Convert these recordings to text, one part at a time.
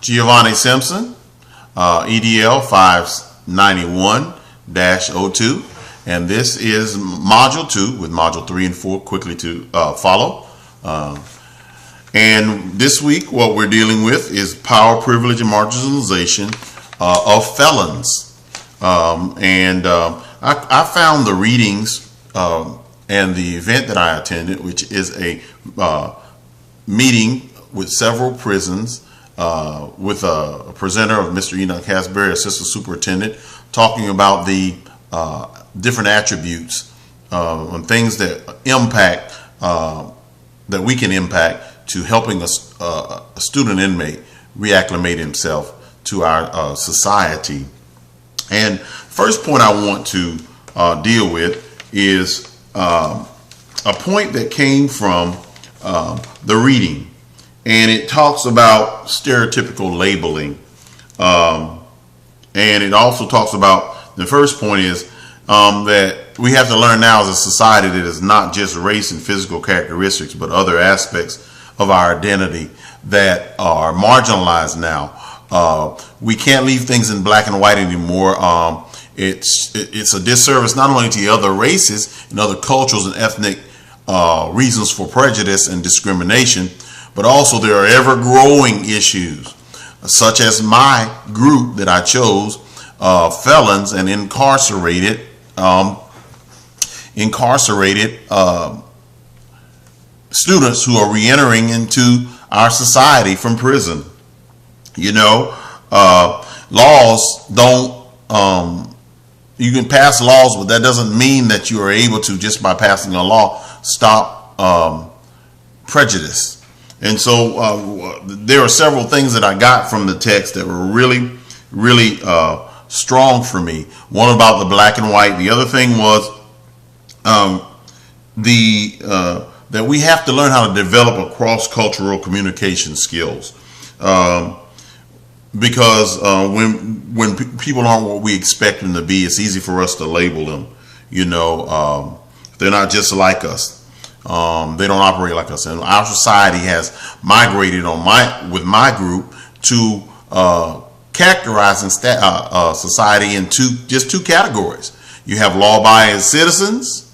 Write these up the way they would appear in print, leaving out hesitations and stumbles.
Giovanni Simpson, EDL 591-02, and this is Module 2 with Module 3 and 4 quickly to follow. And this week what we're dealing with is power, privilege, and marginalization of felons. I found the readings and the event that I attended, which is a meeting with several prisons with a presenter of Mr. Enoch Hasbury, Assistant Superintendent, talking about the different attributes and things that impact, that we can impact to helping a student inmate reacclimate himself to our society. And first point I want to deal with is a point that came from the reading, and it talks about stereotypical labeling, and it also talks about, the first point is that we have to learn now as a society that it's not just race and physical characteristics, but other aspects of our identity that are marginalized now. We can't leave things in black and white anymore. It's a disservice not only to the other races and other cultures and ethnic reasons for prejudice and discrimination, but also there are ever-growing issues, such as my group that I chose, felons and incarcerated students who are re-entering into our society from prison. You know, laws don't, you can pass laws, but that doesn't mean that you are able to, just by passing a law, stop prejudice. And so there are several things that I got from the text that were really, really strong for me. One about the black and white. The other thing was that we have to learn how to develop a cross-cultural communication skills. Because when people aren't what we expect them to be, it's easy for us to label them. You know, they're not just like us. They don't operate like us. And our society has migrated with my group to characterizing society in just two categories. You have law-abiding citizens,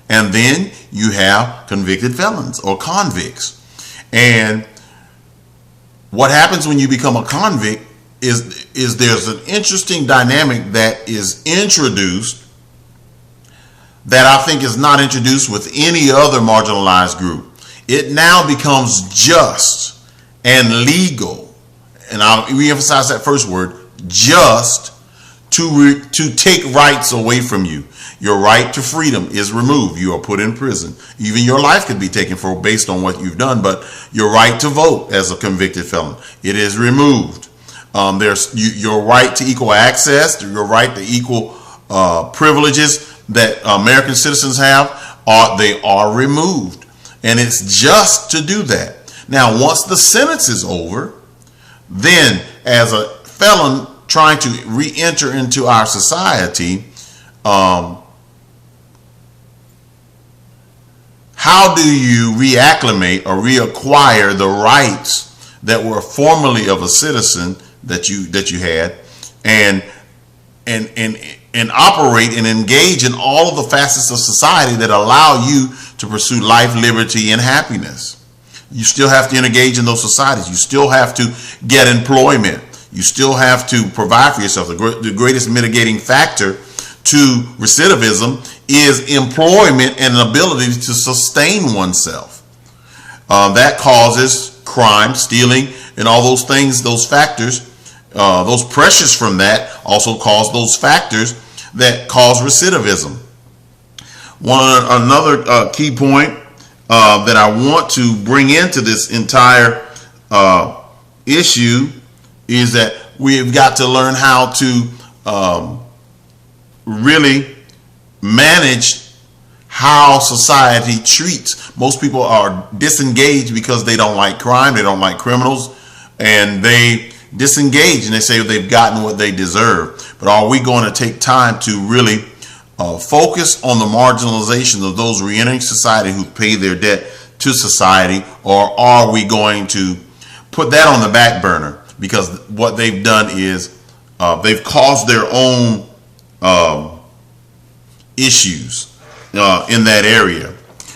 and then you have convicted felons or convicts. And what happens when you become a convict is there's an interesting dynamic that is introduced that I think is not introduced with any other marginalized group. It now becomes just and legal, and I'll re-emphasize that first word, just, to take rights away from you. Your right to freedom is removed. You are put in prison. Even your life could be taken based on what you've done, but your right to vote as a convicted felon, it is removed. There's your right to equal access, your right to equal privileges that American citizens have, they are removed. And it's just to do that. Now, once the sentence is over, then as a felon trying to re-enter into our society, how do you reacclimate or reacquire the rights that were formerly of a citizen that you had, and operate and engage in all of the facets of society that allow you to pursue life, liberty, and happiness? You still have to engage in those societies. You still have to get employment. You still have to provide for yourself. The greatest mitigating factor to recidivism is employment and an ability to sustain oneself. That causes crime, stealing, and all those things, those factors, those pressures from that also cause those factors that cause recidivism. Another key point that I want to bring into this entire issue is that we've got to learn how to really manage how society treats. Most people are disengaged because they don't like crime, they don't like criminals, and they disengage and they say they've gotten what they deserve. But are we going to take time to really focus on the marginalization of those re-entering society who pay their debt to society, or are we going to put that on the back burner because what they've done is they've caused their own issues in that area.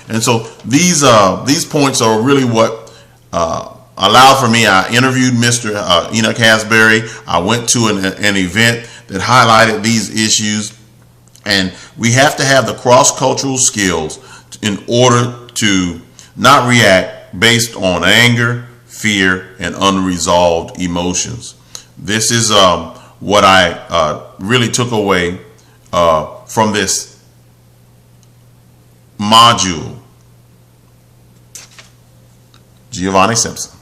And so these points are really what allowed for me. I interviewed Mr. Enoch Hasbury. I went to an event that highlighted these issues, and we have to have the cross-cultural skills in order to not react based on anger, fear, and unresolved emotions. This is what I really took away from this module. Giovanni Simpson.